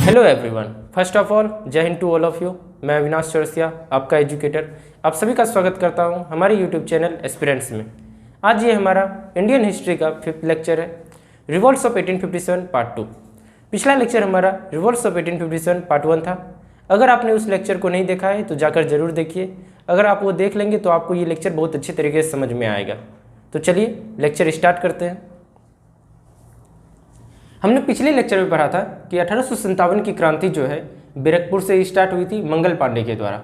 Hello everyone, first of all Jai Hind to all of you. मैं अविनाश चौरसिया, आपका educator, आप सभी का स्वागत करता हूं हमारे यूट्यूब चैनल एस्पिरेंट्स में। आज ये हमारा इंडियन हिस्ट्री का 5th लेक्चर है, रिवॉल्ट्स ऑफ 1857 पार्ट 2। पिछला लेक्चर हमारा रिवॉल्ट्स ऑफ 1857 पार्ट 1 था। अगर आपने उस लेक्चर को नहीं देखा है तो जाकर जरूर देखिए। अगर आप वो देख लेंगे तो आपको ये लेक्चर बहुत अच्छे तरीके से समझ में आएगा। तो चलिए लेक्चर स्टार्ट करते हैं। हमने पिछले लेक्चर में पढ़ा था कि 1857 की क्रांति जो है बैरकपुर से स्टार्ट हुई थी मंगल पांडे के द्वारा।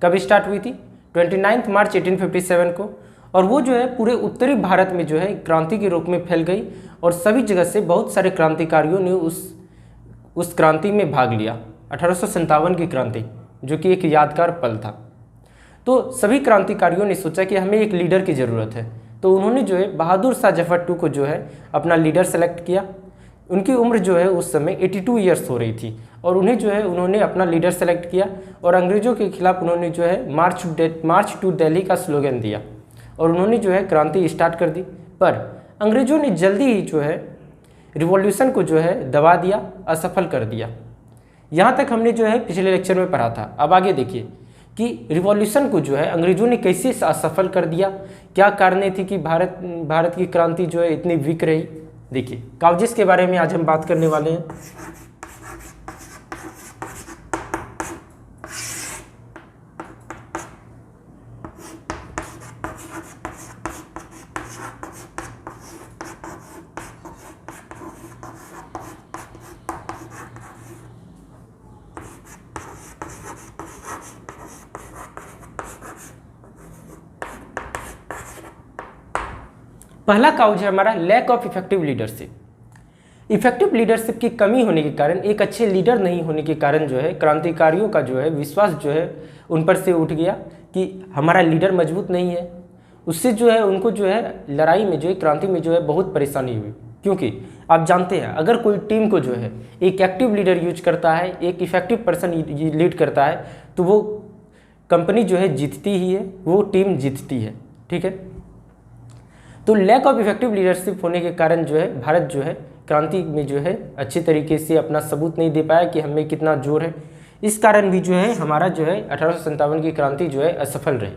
कब स्टार्ट हुई थी? 29 मार्च 1857 को। और वो जो है पूरे उत्तरी भारत में जो है क्रांति के रूप में फैल गई और सभी जगह से बहुत सारे क्रांतिकारियों ने उस क्रांति में भाग लिया। 1857 की क्रांति जो कि एक यादगार पल था। तो सभी क्रांतिकारियों ने सोचा कि हमें एक लीडर की ज़रूरत है, तो उन्होंने जो है बहादुर शाह जफर टू को जो है अपना लीडर सेलेक्ट किया। उनकी उम्र जो है उस समय 82 ईयर्स हो रही थी और उन्होंने अपना लीडर सेलेक्ट किया और अंग्रेज़ों के खिलाफ उन्होंने जो है मार्च टू दिल्ली का स्लोगन दिया और उन्होंने जो है क्रांति स्टार्ट कर दी। पर अंग्रेज़ों ने जल्दी ही जो है रिवॉल्यूशन को जो है दबा दिया, असफल कर दिया। यहाँ तक हमने जो है पिछले लेक्चर में पढ़ा था। अब आगे देखिए कि रिवॉल्यूशन को जो है अंग्रेज़ों ने कैसे असफल कर दिया, क्या कारण थी कि भारत की क्रांति जो है इतनी वीक रही। देखिए काउजेस के बारे में आज हम बात करने वाले हैं। पहला काउज है हमारा lack of effective leadership. Effective leadership की कमी होने के कारण, एक अच्छे लीडर नहीं होने के कारण जो है क्रांतिकारियों का जो है विश्वास जो है उन पर से उठ गया कि हमारा लीडर मजबूत नहीं है। उससे जो है उनको जो है लड़ाई में जो है क्रांति में जो है बहुत परेशानी हुई। क्योंकि आप जानते हैं अगर कोई टीम को जो है एक एक्टिव लीडर यूज करता है, एक इफेक्टिव पर्सन लीड करता है, तो वो कंपनी जो है जीतती ही है, वो टीम जीतती है। ठीक है, तो लैक ऑफ इफेक्टिव लीडरशिप होने के कारण जो है भारत जो है क्रांति में जो है अच्छे तरीके से अपना सबूत नहीं दे पाया कि हमें कितना जोर है। इस कारण भी जो है हमारा जो है 1857 की क्रांति जो है असफल रही।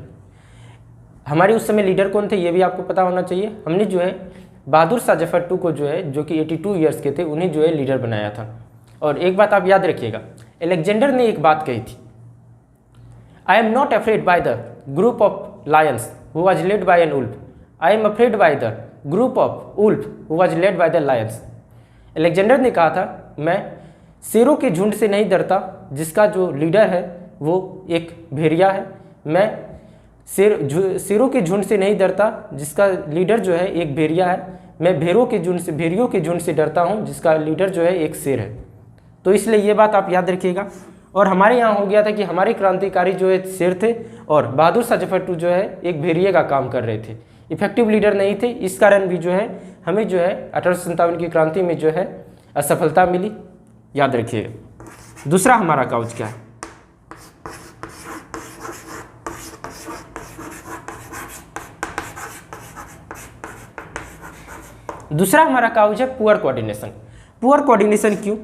हमारे उस समय लीडर कौन थे ये भी आपको पता होना चाहिए। हमने जो है बहादुर शाह जफर टू को जो है, जो कि 82 ईयर्स के थे, उन्हें जो है लीडर बनाया था। और एक बात आप याद रखिएगा, अलेक्जेंडर ने एक बात कही थी, I am not afraid by the group of lions who was led by an wolf, I am afraid by the group of wolf who was led by the lions। Alexander ने कहा था, मैं शेरों के झुंड से नहीं डरता जिसका जो लीडर है वो एक भेड़िया है। मैं शेरों के झुंड से नहीं डरता जिसका लीडर जो है एक भेड़िया है। मैं भेड़ियों के झुंड से डरता हूँ जिसका लीडर जो है एक शेर है। तो इसलिए ये बात आप याद रखिएगा। और हमारे यहाँ हो गया था कि हमारे क्रांतिकारी जो है शेर थे और बहादुर शाह जफर टू जो है एक भेड़िए का काम कर रहे थे, इफेक्टिव लीडर नहीं थे। इस कारण भी जो है हमें जो है 1857 की क्रांति में जो है असफलता मिली। याद रखिएगा। दूसरा हमारा काउज क्या है? दूसरा हमारा काउज है पुअर कोऑर्डिनेशन। पुअर कोऑर्डिनेशन क्यों?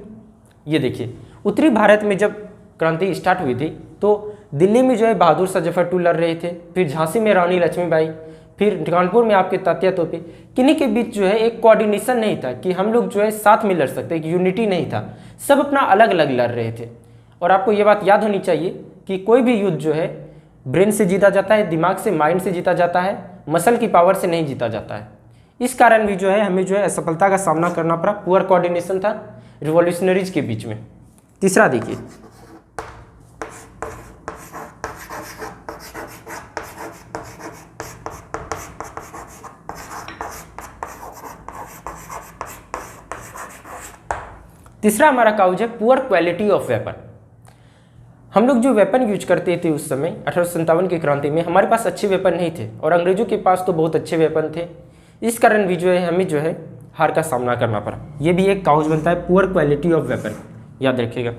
ये देखिए, उत्तरी भारत में जब क्रांति स्टार्ट हुई थी तो दिल्ली में जो है बहादुर शाह जफर टू लड़ रहे थे, फिर झांसी में रानी लक्ष्मीबाई, फिर कानपुर में आपके तात्या तोपे। किन्हीं के बीच जो है एक कोऑर्डिनेशन नहीं था कि हम लोग जो है साथ में लड़ सकते, एक यूनिटी नहीं था। सब अपना अलग अलग लड़ रहे थे। और आपको ये बात याद होनी चाहिए कि कोई भी युद्ध जो है ब्रेन से जीता जाता है, दिमाग से, माइंड से जीता जाता है, मसल की पावर से नहीं जीता जाता है। इस कारण भी जो है हमें जो है असफलता का सामना करना पड़ा। पुअर कोऑर्डिनेशन था रिवॉल्यूशनरीज के बीच में। तीसरा देखिए, तीसरा हमारा काउज है पुअर क्वालिटी ऑफ वेपन। हम लोग जो वेपन यूज करते थे उस समय 1857 की क्रांति में, हमारे पास अच्छे वेपन नहीं थे और अंग्रेजों के पास तो बहुत अच्छे वेपन थे। इस कारण भी जो है हमें जो है हार का सामना करना पड़ा। ये भी एक काउज बनता है, पुअर क्वालिटी ऑफ वेपन। याद रखिएगा।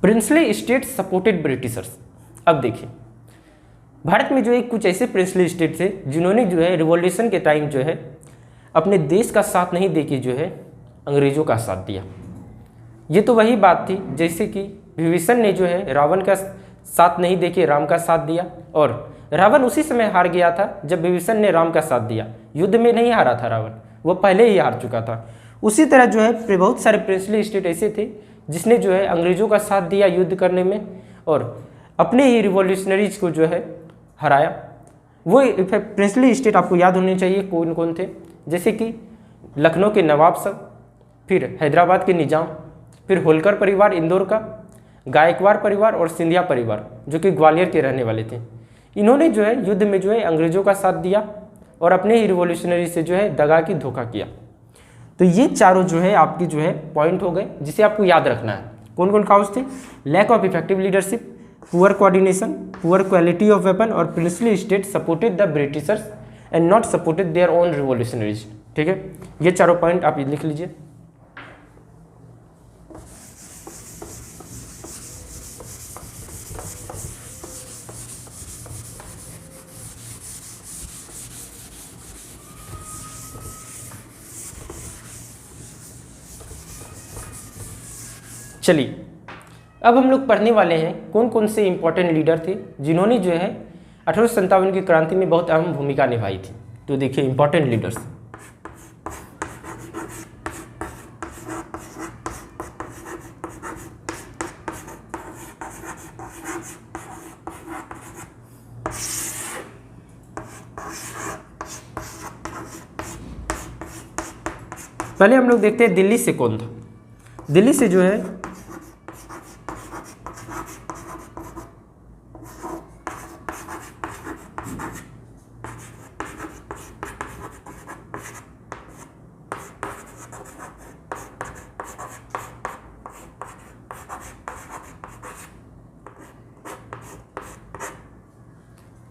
Princely state supported Britishers. अब देखिए, भारत में जो है कुछ ऐसे प्रिंसली स्टेट थे जिन्होंने जो है रिवॉल्यूशन के टाइम जो है अपने देश का साथ नहीं देके जो है अंग्रेज़ों का साथ दिया। ये तो वही बात थी जैसे कि विभीषण ने जो है रावण का साथ नहीं देके राम का साथ दिया, और रावण उसी समय हार गया था जब विभीषण ने राम का साथ दिया। युद्ध में नहीं हारा था रावण, वो पहले ही हार चुका था। उसी तरह जो है बहुत सारे प्रिंसली स्टेट ऐसे थे जिसने जो है अंग्रेज़ों का साथ दिया युद्ध करने में और अपने ही रिवॉल्यूशनरीज को जो है हराया। वो प्रिंसली स्टेट आपको याद होने चाहिए कौन कौन थे, जैसे कि लखनऊ के नवाब साहब, फिर हैदराबाद के निज़ाम, फिर होलकर परिवार इंदौर का, गायकवाड़ परिवार और सिंधिया परिवार जो कि ग्वालियर के रहने वाले थे। इन्होंने जो है युद्ध में जो है अंग्रेज़ों का साथ दिया और अपने ही रिवॉल्यूशनरी से जो है दगा की धोखा किया। तो ये चारों जो है आपकी जो है पॉइंट हो गए जिसे आपको याद रखना है। कौन कौन काउज थे? Lack of effective leadership, poor coordination, poor quality of weapon और princely state supported the Britishers and not supported their own revolutionaries. ठीक है, ये चारों पॉइंट आप लिख लीजिए। चलिए, अब हम लोग पढ़ने वाले हैं कौन कौन से इंपॉर्टेंट लीडर थे जिन्होंने जो है 1857 की क्रांति में बहुत अहम भूमिका निभाई थी। तो देखिए इंपॉर्टेंट लीडर्स। पहले हम लोग देखते हैं दिल्ली से कौन था। दिल्ली से जो है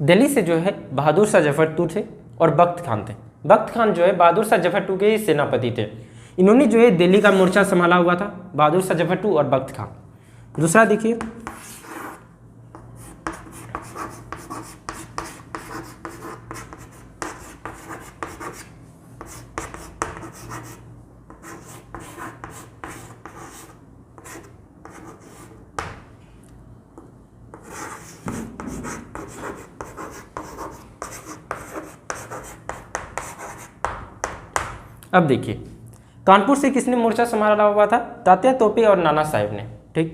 दिल्ली से जो है बहादुर शाह जफर टू थे और बख्त खान थे। बख्त खान जो है बहादुर शाह जफर टू के ही सेनापति थे। इन्होंने जो है दिल्ली का मोर्चा संभाला हुआ था, बहादुर शाह जफर टू और बख्त खान। दूसरा देखिए, अब देखिए कानपुर से किसने मोर्चा संभाला हुआ था? तात्या तोपे और नाना साहेब ने। ठीक,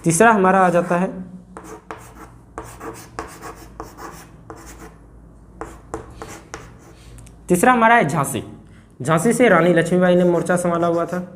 तीसरा हमारा आ जाता है तीसरा हमारा है झांसी। झांसी से रानी लक्ष्मीबाई ने मोर्चा संभाला हुआ था।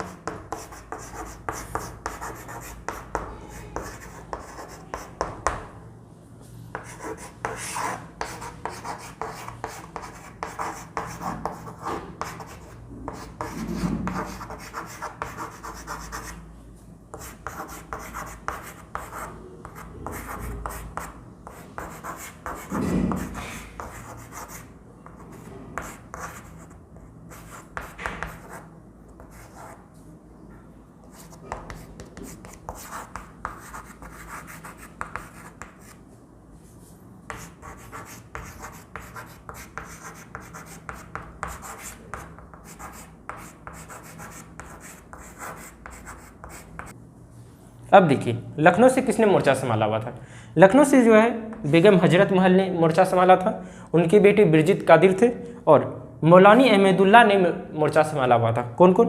अब देखिए लखनऊ से किसने मोर्चा संभाला हुआ था? लखनऊ से जो है बेगम हजरत महल ने मोर्चा संभाला था। उनकी बेटी बिरजित कादिर थे और मौलानी अहमदुल्ला ने मोर्चा संभाला हुआ था। कौन कौन?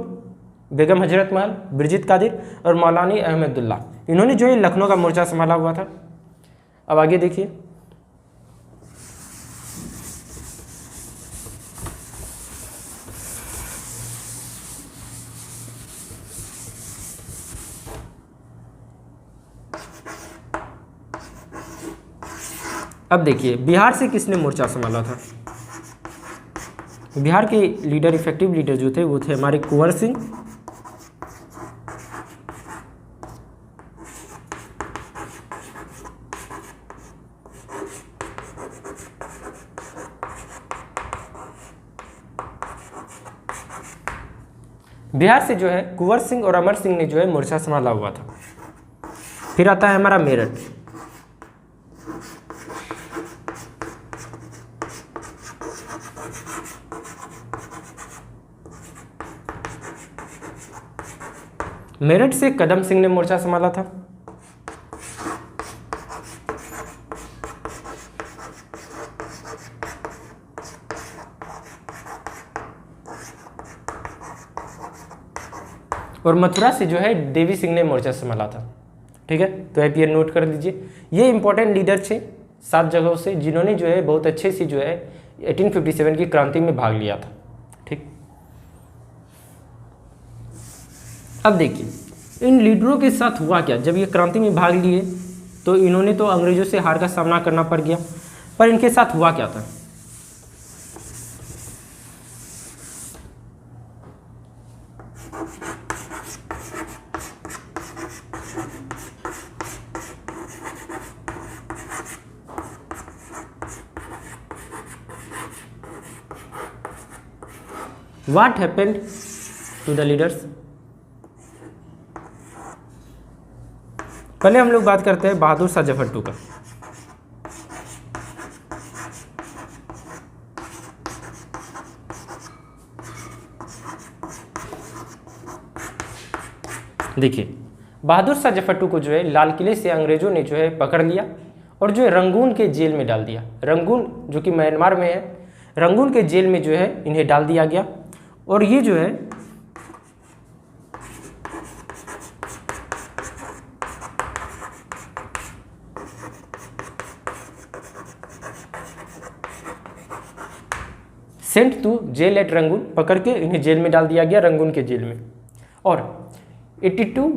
बेगम हजरत महल, बिरजित कादिर और मौलानी अहमदुल्ला। इन्होंने जो है लखनऊ का मोर्चा संभाला हुआ था। अब आगे देखिए, अब देखिए बिहार से किसने मोर्चा संभाला था? बिहार के लीडर, इफेक्टिव लीडर जो थे वो थे हमारे कुंवर सिंह, बिहार से जो है कुंवर सिंह और अमर सिंह ने जो है मोर्चा संभाला हुआ था। फिर आता है हमारा मेरठ। मेरठ से कदम सिंह ने मोर्चा संभाला था। और मथुरा से जो है देवी सिंह ने मोर्चा संभाला था। ठीक है, तो आप ये नोट कर लीजिए। ये इंपॉर्टेंट लीडर थे 7 जगहों से, जिन्होंने जो है बहुत अच्छे से जो है 1857 की क्रांति में भाग लिया था। ठीक, अब देखिए इन लीडरों के साथ हुआ क्या। जब ये क्रांति में भाग लिए तो इन्होंने तो अंग्रेजों से हार का सामना करना पड़ गया, पर इनके साथ हुआ क्या था। What happened to the leaders? पहले हम लोग बात करते हैं बहादुर शाह जफर का। देखिए बहादुर शाह जफर को जो है लाल किले से अंग्रेजों ने जो है पकड़ लिया और जो है रंगून के जेल में डाल दिया। रंगून जो कि म्यांमार में है, रंगून के जेल में जो है इन्हें डाल दिया गया। और ये जो है sent to jail at Rangoon, पकड़ के इन्हें जेल में डाल दिया गया, रंगून के जेल में। और 82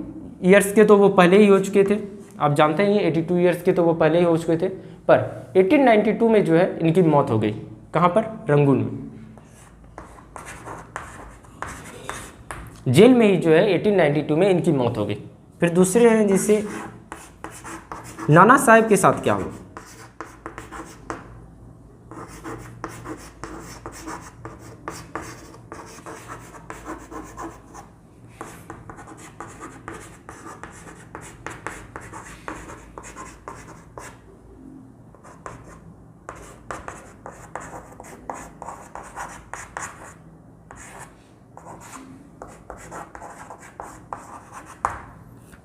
ईयर्स के तो वो पहले ही हो चुके थे, आप जानते हैं 82 ईयर्स के तो वो पहले ही हो चुके थे। पर 1892 में जो है इनकी मौत हो गई। कहाँ पर? रंगून में, जेल में ही जो है 1892 में इनकी मौत हो गई। फिर दूसरे हैं जिसे नाना साहब के साथ क्या हुआ।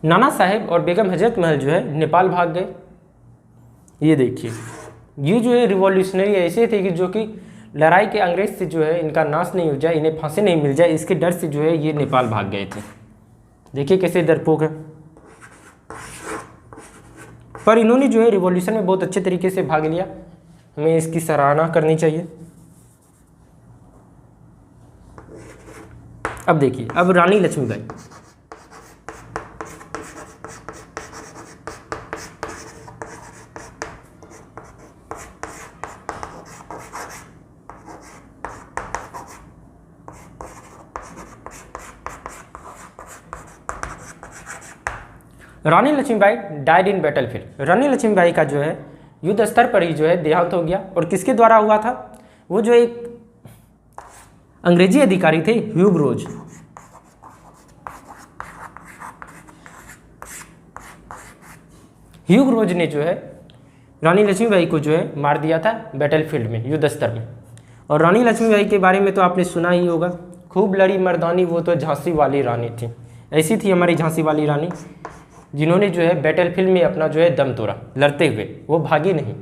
नाना साहेब और बेगम हजरत महल जो है नेपाल भाग गए। ये देखिए ये जो है रिवॉल्यूशनरी ऐसे थे कि जो कि लड़ाई के अंग्रेज से जो है इनका नाश नहीं हो जाए, इन्हें फांसी नहीं मिल जाए, इसके डर से जो है ये नेपाल भाग गए थे। देखिए कैसे डरपोक है। पर इन्होंने जो है रिवॉल्यूशन में बहुत अच्छे तरीके से भाग लिया, हमें इसकी सराहना करनी चाहिए। अब देखिए अब रानी लक्ष्मीबाई। रानी लक्ष्मीबाई डाइड इन बैटलफील्ड। रानी लक्ष्मीबाई का जो है युद्ध स्तर पर ही जो है देहांत हो गया। और किसके द्वारा हुआ था? वो जो एक अंग्रेजी अधिकारी थे ह्यूग रोज। ह्यूग रोज ने जो है रानी लक्ष्मीबाई को जो है मार दिया था बैटलफील्ड में, युद्ध स्तर में। और रानी लक्ष्मीबाई के बारे में तो आपने सुना ही होगा, खूब लड़ी मर्दानी वो तो झांसी वाली रानी थी। ऐसी थी हमारी झांसी वाली रानी, जिन्होंने जो है बैटलफील्ड में अपना जो है दम तोड़ा लड़ते हुए, वो भागी नहीं।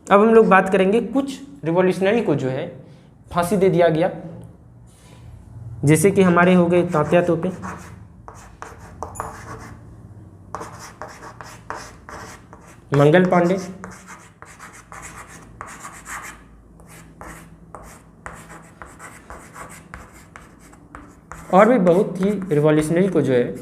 अब हम लोग बात करेंगे कुछ रिवॉल्यूशनरी को जो है फांसी दे दिया गया, जैसे कि हमारे हो गए तात्या तोपे, मंगल पांडे, और भी बहुत ही रिवॉल्यूशनरी को जो है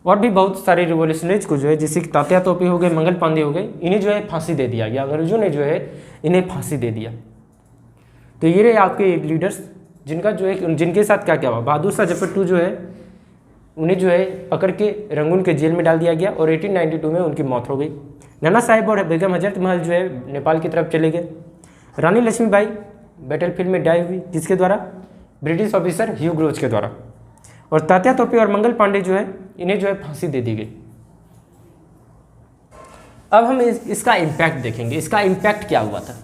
और भी बहुत सारे रिवॉल्यूशनरीज को जो है जैसे कि तात्या तोपे हो गए, मंगल पांडे हो गए, इन्हें जो है फांसी दे दिया गया। अंग्रेजों ने जो है इन्हें फांसी दे दिया। तो ये रहे आपके लीडर्स जिनका जो है जिनके साथ क्या क्या हुआ। बहादुर शाह जफर जो है उन्हें जो है पकड़ के रंगून के जेल में डाल दिया गया और 1892 में उनकी मौत हो गई। नाना साहेब और बेगम हजरत महल जो है नेपाल की तरफ चले गए। रानी लक्ष्मीबाई बैटलफील्ड में डाई हुई, किसके द्वारा? ब्रिटिश ऑफिसर ह्यू ग्रोज के द्वारा। और तात्या तोपे और मंगल पांडे जो है इन्हें जो है फांसी दे दी गई। अब हम इसका इम्पैक्ट देखेंगे, इसका इम्पैक्ट क्या हुआ था।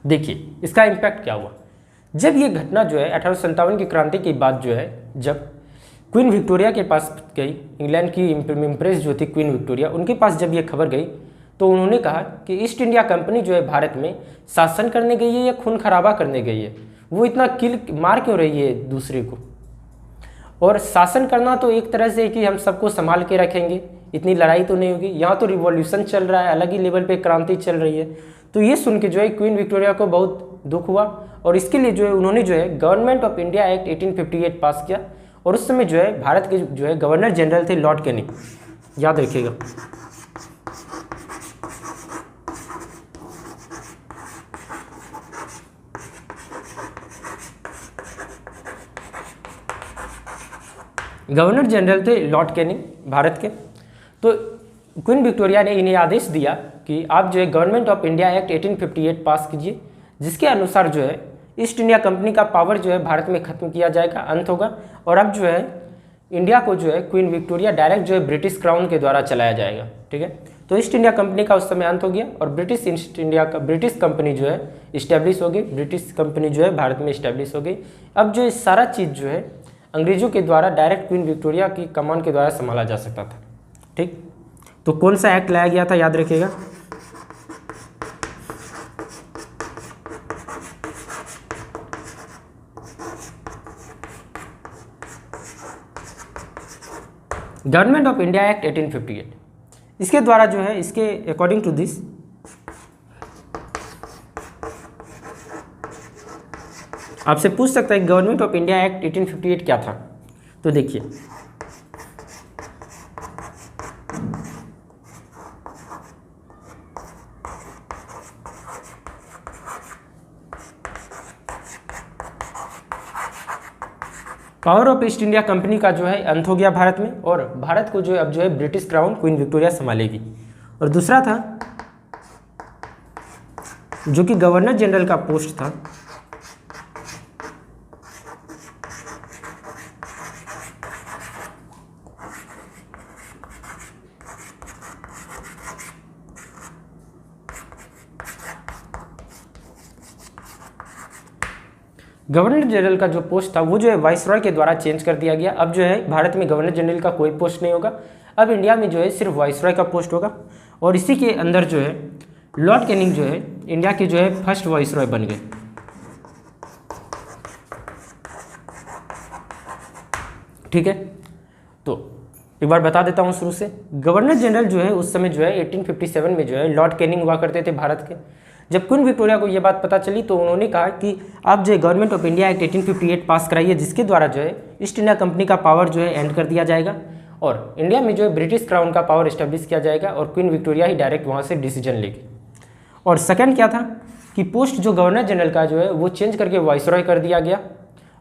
देखिए इसका इम्पैक्ट क्या हुआ। जब ये घटना जो है 1857 की क्रांति के बाद जो है, जब क्वीन विक्टोरिया के पास गई, इंग्लैंड की इम्प्रेस जो थी क्वीन विक्टोरिया, उनके पास जब ये खबर गई तो उन्होंने कहा कि ईस्ट इंडिया कंपनी जो है भारत में शासन करने गई है या खून खराबा करने गई है, वो इतना किल मार क्यों रही है दूसरे को। और शासन करना तो एक तरह से कि हम सबको संभाल के रखेंगे, इतनी लड़ाई तो नहीं होगी, यहाँ तो रिवॉल्यूशन चल रहा है, अलग ही लेवल पे क्रांति चल रही है। तो ये सुन के जो है क्वीन विक्टोरिया को बहुत दुख हुआ और इसके लिए जो है उन्होंने जो है गवर्नमेंट ऑफ इंडिया एक्ट 1858 पास किया। और उस समय जो है भारत के जो है गवर्नर जनरल थे लॉर्ड कैनिंग, याद रखिएगा। गवर्नर जनरल थे लॉर्ड कैनिंग भारत के। तो क्वीन विक्टोरिया ने इन्हें आदेश दिया कि आप जो है गवर्नमेंट ऑफ इंडिया एक्ट 1858 पास कीजिए, जिसके अनुसार जो है ईस्ट इंडिया कंपनी का पावर जो है भारत में ख़त्म किया जाएगा, अंत होगा। और अब जो है इंडिया को जो है क्वीन विक्टोरिया डायरेक्ट जो है ब्रिटिश क्राउन के द्वारा चलाया जाएगा, ठीक है। तो ईस्ट इंडिया कंपनी का उस समय अंत हो गया और ब्रिटिश कंपनी जो है इस्टेब्लिश हो गई, ब्रिटिश कंपनी जो है भारत में इस्टेब्लिश हो गई। अब जो ये सारा चीज़ जो है अंग्रेजों के द्वारा डायरेक्ट क्वीन विक्टोरिया की कमान के द्वारा संभाला जा सकता था, ठीक। तो कौन सा एक्ट लाया गया था, याद रखिएगा। Government of India act 1858। इसके द्वारा जो है, इसके अकॉर्डिंग टू दिस आपसे पूछ सकता है गवर्नमेंट ऑफ इंडिया एक्ट 1858 क्या था। तो देखिए power of east India company का जो है अंत हो गया भारत में और भारत को जो है अब जो है ब्रिटिश क्राउन क्वीन विक्टोरिया संभालेगी। और दूसरा था जो कि गवर्नर जनरल का पोस्ट था, गवर्नर जनरल का जो पोस्ट था वो जो है वाइसरॉय के द्वारा चेंज कर दिया गया। अब जो है भारत में गवर्नर जनरल का कोई पोस्ट नहीं होगा, अब इंडिया में जो है सिर्फ वाइसरॉय का पोस्ट होगा। और इसी के अंदर जो है लॉर्ड कैनिंग जो है इंडिया के जो है फर्स्ट वाइसरॉय बन गए, ठीक है। तो एक बार बता देता हूँ शुरू से, गवर्नर जनरल जो है उस समय जो है 1857 में जो है लॉर्ड कैनिंग हुआ करते थे भारत के। जब क्वीन विक्टोरिया को ये बात पता चली तो उन्होंने कहा कि आप जो है गवर्नमेंट ऑफ इंडिया एक्ट 1858 पास कराइए, जिसके द्वारा जो है ईस्ट इंडिया कंपनी का पावर जो है एंड कर दिया जाएगा और इंडिया में जो है ब्रिटिश क्राउन का पावर इस्टेब्लिश किया जाएगा और क्वीन विक्टोरिया ही डायरेक्ट वहाँ से डिसीजन लेगी। और सेकंड क्या था कि पोस्ट जो गवर्नर जनरल का जो है वो चेंज करके वाइसरॉय कर दिया गया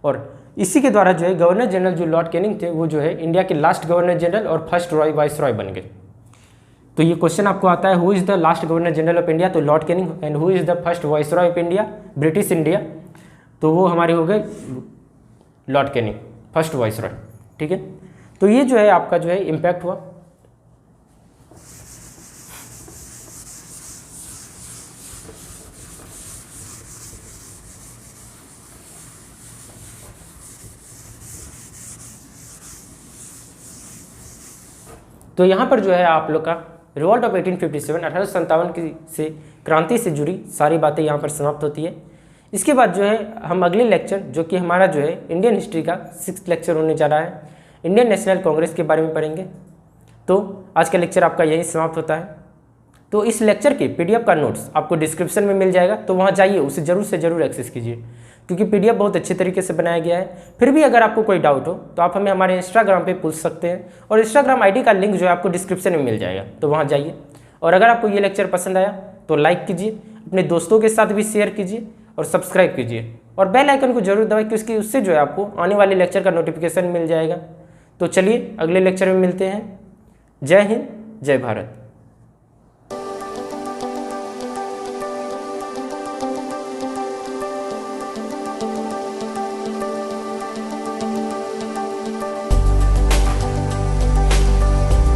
और इसी के द्वारा जो है गवर्नर जनरल जो लॉर्ड कैनिंग थे वो जो है इंडिया के लास्ट गवर्नर जनरल और फर्स्ट वाइसरॉय बन गए। तो ये क्वेश्चन आपको आता है, who is the last governor general of India, तो lord Canning, and who is the first viceroy of India, British India, तो वो हमारे हो गए लॉर्ड कैनिंग, फर्स्ट वाइसरॉय, ठीक है। तो ये जो है आपका जो है इम्पैक्ट हुआ। तो यहाँ पर जो है आप लोग का रिवॉल्ट ऑफ 1857 1857 की से क्रांति से जुड़ी सारी बातें यहाँ पर समाप्त होती है। इसके बाद जो है हम अगले लेक्चर जो कि हमारा जो है इंडियन हिस्ट्री का 6th लेक्चर होने जा रहा है, इंडियन नेशनल कांग्रेस के बारे में पढ़ेंगे। तो आज का लेक्चर आपका यहीं समाप्त होता है। तो इस लेक्चर के PDF का नोट्स आपको डिस्क्रिप्शन में मिल जाएगा, तो वहाँ जाइए, उसे ज़रूर से ज़रूर एक्सेस कीजिए। क्योंकि PDF बहुत अच्छे तरीके से बनाया गया है। फिर भी अगर आपको कोई डाउट हो तो आप हमें हमारे इंस्टाग्राम पे पूछ सकते हैं, और इंस्टाग्राम ID का लिंक जो है आपको डिस्क्रिप्शन में मिल जाएगा, तो वहाँ जाइए। और अगर आपको ये लेक्चर पसंद आया तो लाइक कीजिए, अपने दोस्तों के साथ भी शेयर कीजिए और सब्सक्राइब कीजिए, और बेल आइकन को जरूर दबाएं, क्योंकि उससे जो है आपको आने वाले लेक्चर का नोटिफिकेशन मिल जाएगा। तो चलिए अगले लेक्चर में मिलते हैं। जय हिंद, जय भारत।